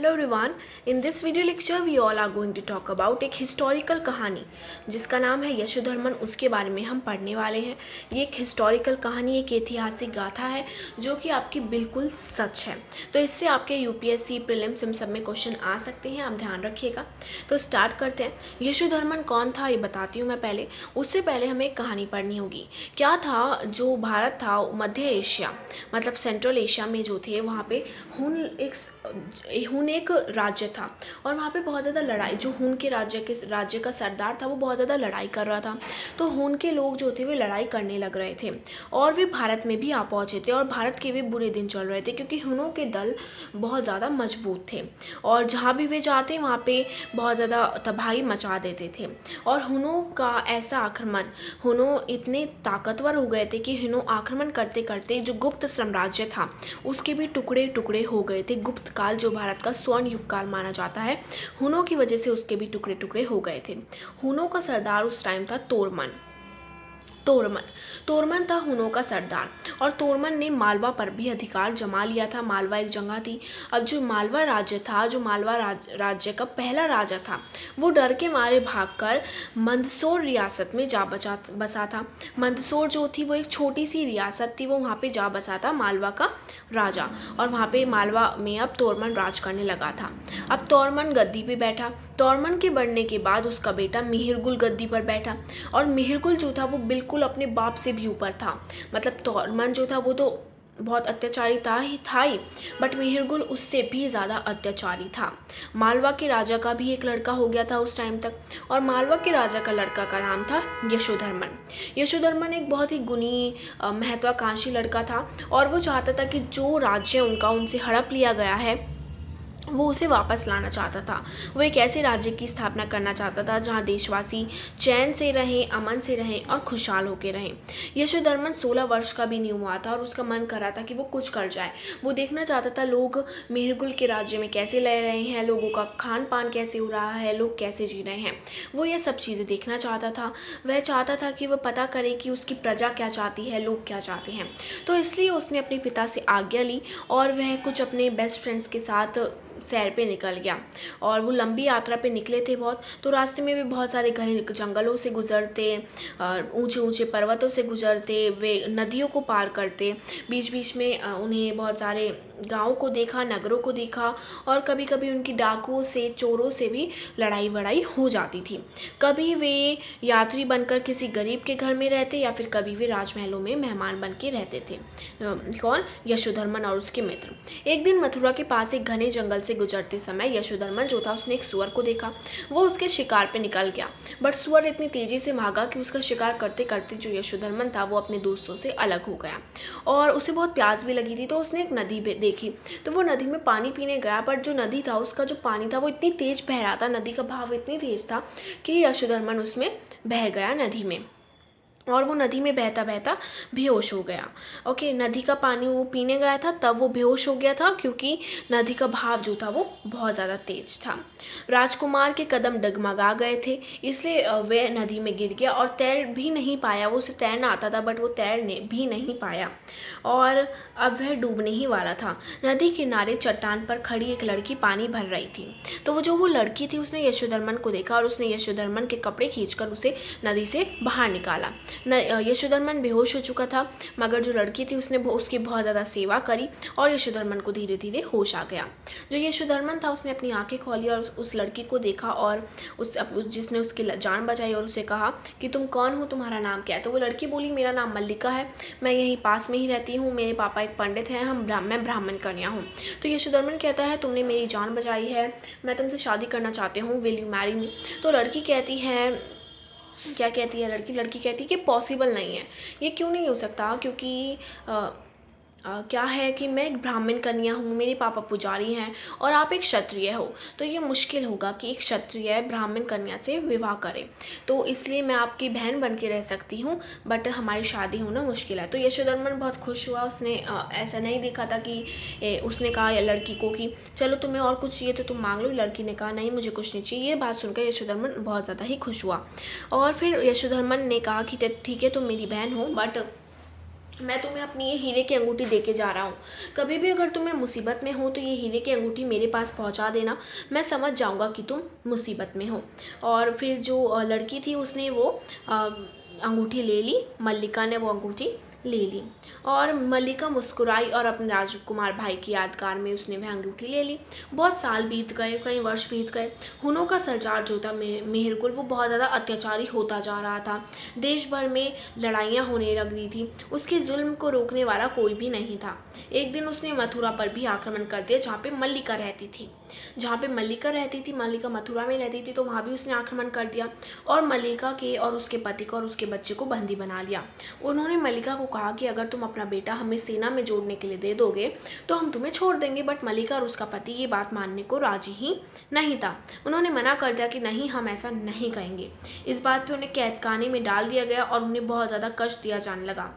Hello everyone, in this video lecture we all are going to talk about एक historical कहानी जिसका नाम है यशोधर्मन। उसके बारे में हम पढ़ने वाले हैं। ये एक हिस्टोरिकल कहानी, एक ऐतिहासिक गाथा है जो कि आपकी बिल्कुल सच है। तो इससे आपके यूपीएससी प्रीलिम्स इन सब में क्वेश्चन आ सकते हैं, आप ध्यान रखिएगा। तो स्टार्ट करते हैं। यशोधर्मन कौन था ये बताती हूँ मैं पहले। उससे पहले हमें एक कहानी पढ़नी होगी। क्या था, जो भारत था मध्य एशिया मतलब सेंट्रल एशिया में जो थे वहाँ पे हुन एक राज्य था और वहाँ पे बहुत ज़्यादा लड़ाई, जो हुन के राज्य का सरदार था वो बहुत ज़्यादा लड़ाई कर रहा था। तो हुन के लोग जो थे वे लड़ाई करने लग रहे थे और वे भारत में भी आ पहुँचे थे और भारत के भी बुरे दिन चल रहे थे क्योंकि हुनों के दल बहुत ज़्यादा मजबूत थे और जहाँ भी वे जाते वहाँ पे बहुत ज़्यादा तबाही मचा देते थे। और हुनों का ऐसा आक्रमण, हुनों इतने ताकतवर हो गए थे कि हुनों आक्रमण करते करते जो गुप्त साम्राज्य था उसके भी टुकड़े टुकड़े हो गए थे। गुप्त काल जो भारत का स्वर्ण युग काल माना जाता है, हुनों की वजह से उसके भी टुकड़े टुकड़े हो गए थे। हुनों का सरदार उस टाइम था तोरमन। तोरमन था हुनों का सरदार और तोरमन ने मालवा पर भी अधिकार जमा लिया था। मालवा एक जगह थी। अब जो मालवा राज्य था, जो मालवा राज्य का पहला राजा था, वो डर के मारे भागकर मंदसौर रियासत में जा बसा था। मंदसौर जो थी वो एक छोटी सी रियासत थी, वो वहाँ पे जा बसा था मालवा का राजा और वहाँ पे मालवा में अब तोरमन राज करने लगा था। अब तोरमन गद्दी पे बैठा। तोरमन के बढ़ने के बाद उसका बेटा मिहिरगुल गद्दी पर बैठा और मिहिरगुल जो था वो बिल्कुल अपने बाप से भी ऊपर था। मतलब तोरमन जो था वो तो बहुत अत्याचारी था ही, बट मिहिरगुल उससे भी ज़्यादा अत्याचारी था। मालवा के राजा का भी एक लड़का हो गया था उस टाइम तक और मालवा के राजा का लड़का का नाम था यशोधर्मन। यशोधर्मन एक बहुत ही गुणी महत्वाकांक्षी लड़का था और वो चाहता था कि जो राज्य उनका उनसे हड़प लिया गया है वो उसे वापस लाना चाहता था। वो एक ऐसे राज्य की स्थापना करना चाहता था जहाँ देशवासी चैन से रहें, अमन से रहें और खुशहाल होकर रहें। यशोधर्मन 16 वर्ष का भी नहीं हुआ था और उसका मन कर रहा था कि वो कुछ कर जाए। वो देखना चाहता था लोग मिहिरगुल के राज्य में कैसे रह रहे हैं, लोगों का खान पान कैसे हो रहा है, लोग कैसे जी रहे हैं। वो ये सब चीज़ें देखना चाहता था। वह चाहता था कि वह पता करे कि उसकी प्रजा क्या चाहती है, लोग क्या चाहते हैं। तो इसलिए उसने अपने पिता से आज्ञा ली और वह कुछ अपने बेस्ट फ्रेंड्स के साथ सैर पे निकल गया और वो लंबी यात्रा पे निकले थे बहुत। तो रास्ते में भी बहुत सारे घने जंगलों से गुजरते, ऊंचे ऊंचे पर्वतों से गुजरते, वे नदियों को पार करते। बीच बीच में उन्हें बहुत सारे गाँव को देखा, नगरों को देखा और कभी कभी उनकी डाकुओं से, चोरों से भी लड़ाई वड़ाई हो जाती थी। कभी वे यात्री बनकर किसी गरीब के घर में रहते या फिर कभी वे राजमहलों में मेहमान बन के रहते थे। कौन? यशोधर्मन और उसके मित्र। एक दिन मथुरा के पास एक घने जंगल से गुजरते समय यशोधर्मन जो था उसने एक सुअर को देखा। वो उसके शिकार पे निकल गया, बट सुअर इतनी तेजी से भागा कि उसका शिकार करते करते जो यशोधर्मन था वो अपने दोस्तों से अलग हो गया और उसे बहुत प्यास भी लगी थी। तो उसने एक नदी देखी, तो वो नदी में पानी पीने गया, पर जो नदी था उसका जो पानी था वो इतनी तेज बह रहा था, नदी का बहाव इतनी तेज था कि यशोधर्मन उसमें बह गया नदी में और वो नदी में बहता बहता बेहोश हो गया। ओके, नदी का पानी वो पीने गया था तब वो बेहोश हो गया था क्योंकि नदी का बहाव जो था वो बहुत ज़्यादा तेज था। राजकुमार के कदम डगमगा गए थे, इसलिए वह नदी में गिर गया और तैर भी नहीं पाया। वो उसे तैरना आता था बट वो तैरने भी नहीं पाया और अब वह डूबने ही वाला था। नदी किनारे चट्टान पर खड़ी एक लड़की पानी भर रही थी। तो वो लड़की थी, उसने यशोधर्मन को देखा और उसने यशोधर्मन के कपड़े खींचकर उसे नदी से बाहर निकाला। यशोधर्मन बेहोश हो चुका था मगर जो लड़की थी उसने उसकी बहुत ज़्यादा सेवा करी और यशोधर्मन को धीरे धीरे होश आ गया। जो यशोधर्मन था उसने अपनी आंखें खोली और उस लड़की को देखा और जिसने उसकी जान बचाई और उसे कहा कि तुम कौन हो, तुम्हारा नाम क्या है। तो वो लड़की बोली, मेरा नाम मल्लिका है, मैं यहीं पास में ही रहती हूँ, मेरे पापा एक पंडित हैं, मैं ब्राह्मण कन्या हूँ। तो यशोधर्मन कहता है, तुमने मेरी जान बचाई है, मैं तुमसे शादी करना चाहती हूँ, विल यू मैरी मी। तो लड़की कहती है, क्या कहती है लड़की कहती है कि पॉसिबल नहीं है, ये क्यों नहीं हो सकता, क्योंकि क्या है कि मैं एक ब्राह्मण कन्या हूँ, मेरे पापा पुजारी हैं और आप एक क्षत्रिय हो, तो ये मुश्किल होगा कि एक क्षत्रिय ब्राह्मण कन्या से विवाह करे। तो इसलिए मैं आपकी बहन बन के रह सकती हूँ बट हमारी शादी होना मुश्किल है। तो यशोधर्मन बहुत खुश हुआ। उसने ऐसा नहीं देखा था कि उसने कहा लड़की को कि चलो तुम्हें और कुछ चाहिए तो तुम मांग लो। लड़की ने कहा नहीं, मुझे कुछ नहीं चाहिए। ये बात सुनकर यशोधर्मन बहुत ज़्यादा ही खुश हुआ और फिर यशोधर्मन ने कहा कि ठीक है तुम मेरी बहन हो बट मैं तुम्हें अपनी ये हीरे की अंगूठी दे के जा रहा हूँ। कभी भी अगर तुम्हें मुसीबत में हो तो ये हीरे की अंगूठी मेरे पास पहुँचा देना, मैं समझ जाऊँगा कि तुम मुसीबत में हो। और फिर जो लड़की थी उसने वो अंगूठी ले ली, मल्लिका ने वो अंगूठी ले ली और मल्लिका मुस्कुराई और अपने राजकुमार भाई की यादगार में उसने वह अंगूठी ले ली। बहुत साल बीत गए, कई वर्ष बीत गए। हुनों का सरदार जो था मेहरगुल, वो बहुत ज़्यादा अत्याचारी होता जा रहा था। देश भर में लड़ाइयाँ होने लग रही थी। उसके जुल्म को रोकने वाला कोई भी नहीं था। एक दिन उसने मथुरा पर भी आक्रमण कर दिया, जहाँ पे मल्लिका रहती थी। मल्लिका मथुरा में रहती थी, तो वहाँ भी उसने आक्रमण कर दिया और मल्लिका के और उसके पति को और उसके बच्चे को बंदी बना लिया। उन्होंने मल्लिका को कहा कि अगर तुम अपना बेटा हमें सेना में जोड़ने के लिए दे दोगे तो हम तुम्हें छोड़ देंगे, बट मल्लिका और उसका पति ये बात मानने को राजी ही नहीं था। उन्होंने मना कर दिया कि नहीं, हम ऐसा नहीं कहेंगे। इस बात पे उन्हें कैदखाने में डाल दिया गया और उन्हें बहुत ज़्यादा कष्ट दिया जाने लगा।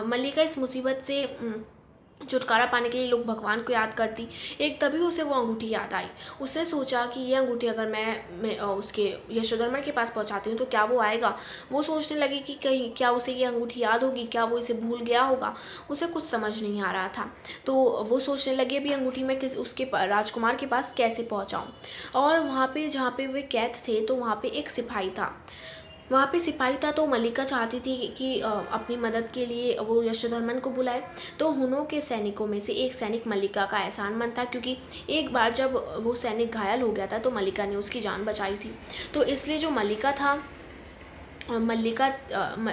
मल्लिका इस मुसीबत से छुटकारा पाने के लिए लोग भगवान को याद करती। एक तभी उसे वो अंगूठी याद आई। उसने सोचा कि ये अंगूठी अगर मैं उसके यशोधर्मन के पास पहुंचाती हूँ तो क्या वो आएगा। वो सोचने लगी कि कहीं क्या उसे ये अंगूठी याद होगी, क्या वो इसे भूल गया होगा। उसे कुछ समझ नहीं आ रहा था, तो वो सोचने लगी अभी अंगूठी मैं उसके राजकुमार के पास कैसे पहुँचाऊँ। और वहाँ पे जहाँ पे वे कैद थे तो वहाँ पे एक सिपाही था। तो मल्लिका चाहती थी कि अपनी मदद के लिए वो यशोधर्मन को बुलाए। तो हुनों के सैनिकों में से एक सैनिक मल्लिका का एहसानमंद था, क्योंकि एक बार जब वो सैनिक घायल हो गया था तो मल्लिका ने उसकी जान बचाई थी। तो इसलिए जो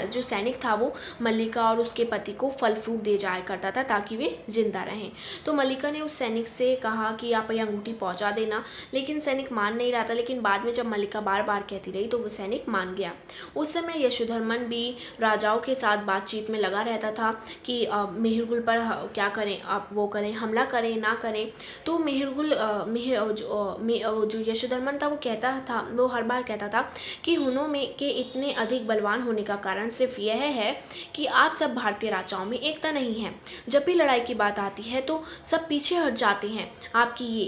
जो सैनिक था वो मल्लिका और उसके पति को फल फ्रूट दे जाया करता था ताकि वे जिंदा रहें। तो मल्लिका ने उस सैनिक से कहा कि आप ये अंगूठी पहुंचा देना, लेकिन सैनिक मान नहीं रहा था। लेकिन बाद में जब मल्लिका बार बार कहती रही तो वो सैनिक मान गया। उस समय यशोधर्मन भी राजाओं के साथ बातचीत में लगा रहता था कि मेहरगुल पर क्या करें, आप वो करें, हमला करें ना करें। तो जो यशोधर्मन था वो हर बार कहता था कि हुनों में के इतने अधिक बलवान होने का कारण सिर्फ यह है कि आप सब भारतीय राजाओं में एकता नहीं है। जब भी लड़ाई की बात आती है तो सब पीछे हट जाते हैं। आपकी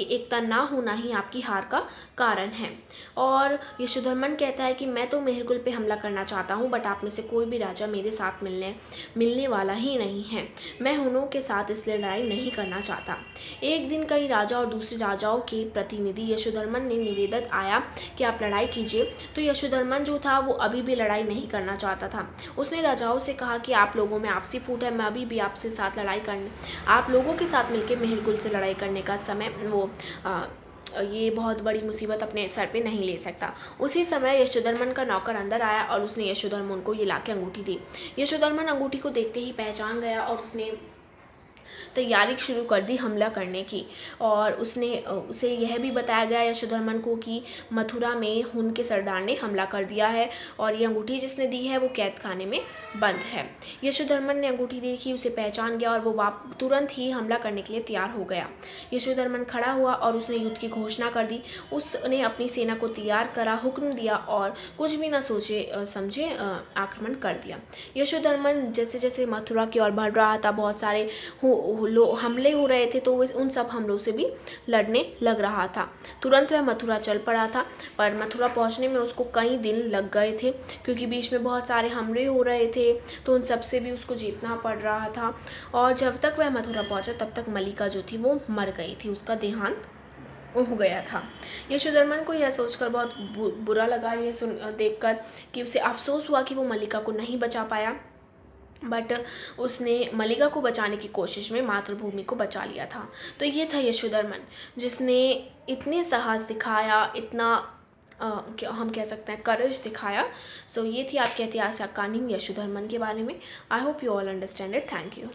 एकता ना होना ही आपकी हार का कारण है। और यशोधर्मन कहता है कि मैं तो मेहरगुल पे हमला करना चाहता हूँ, बट आप में से कोई भी राजा मेरे साथ मिलने वाला ही नहीं है। मैं हुनों के साथ इसलिए लड़ाई नहीं करना चाहता। एक दिन कई राजा और दूसरे राजाओं के प्रतिनिधि यशोधर्मन ने निवेदन आया कि आप लड़ाई कीजिए। तो यशोधर्मन जो था वो अभी भी लड़ाई नहीं करना चाहता था। उसने राजाओं से कहा कि आप लोगों में आपसी फूट है, मैं अभी भी आपसे साथ लड़ाई करने, आप लोगों के साथ मिलकर मेहरगुल से लड़ाई करने का समय ये बहुत बड़ी मुसीबत अपने सर पे नहीं ले सकता। उसी समय यशोधर्मन का नौकर अंदर आया और उसने यशोधर्मन को ये लाके अंगूठी दी। यशोधर्मन अंगूठी को देखते ही पहचान गया और उसने तैयारी शुरू कर दी हमला करने की। और उसे यह भी बताया गया यशोधर्मन को कि मथुरा में हुन के सरदार ने हमला कर दिया है और ये अंगूठी जिसने दी है वो कैद खाने में बंद है। यशोधर्मन ने अंगूठी देखी, उसे पहचान गया और वो तुरंत ही हमला करने के लिए तैयार हो गया। यशोधर्मन खड़ा हुआ और उसने युद्ध की घोषणा कर दी। उसने अपनी सेना को तैयार करा, हुक्म दिया और कुछ भी न सोचे समझे आक्रमण कर दिया। यशोधर्मन जैसे जैसे मथुरा की ओर बढ़ रहा था, बहुत सारे हमले हो रहे थे, तो वो उन सब हमलों से भी लड़ने लग रहा था। तुरंत वह मथुरा चल पड़ा था, पर मथुरा पहुंचने में उसको कई दिन लग गए थे, क्योंकि बीच में बहुत सारे हमले हो रहे थे, तो उन सब से भी उसको जीतना पड़ रहा था। और जब तक वह मथुरा पहुंचा तब तक मल्लिका जो थी वो मर गई थी, उसका देहांत हो गया था। यशोधर्मन को यह सोचकर बहुत बुरा लगा, ये देखकर कि उसे अफसोस हुआ कि वो मल्लिका को नहीं बचा पाया, बट उसने मल्लिका को बचाने की कोशिश में मातृभूमि को बचा लिया था। तो ये था यशोधर्मन, जिसने इतने साहस दिखाया, इतना हम कह सकते हैं करेज दिखाया। सो ये थी आपकी ऐतिहासिक कहानी यशोधर्मन के बारे में। I hope you all understand it. Thank you.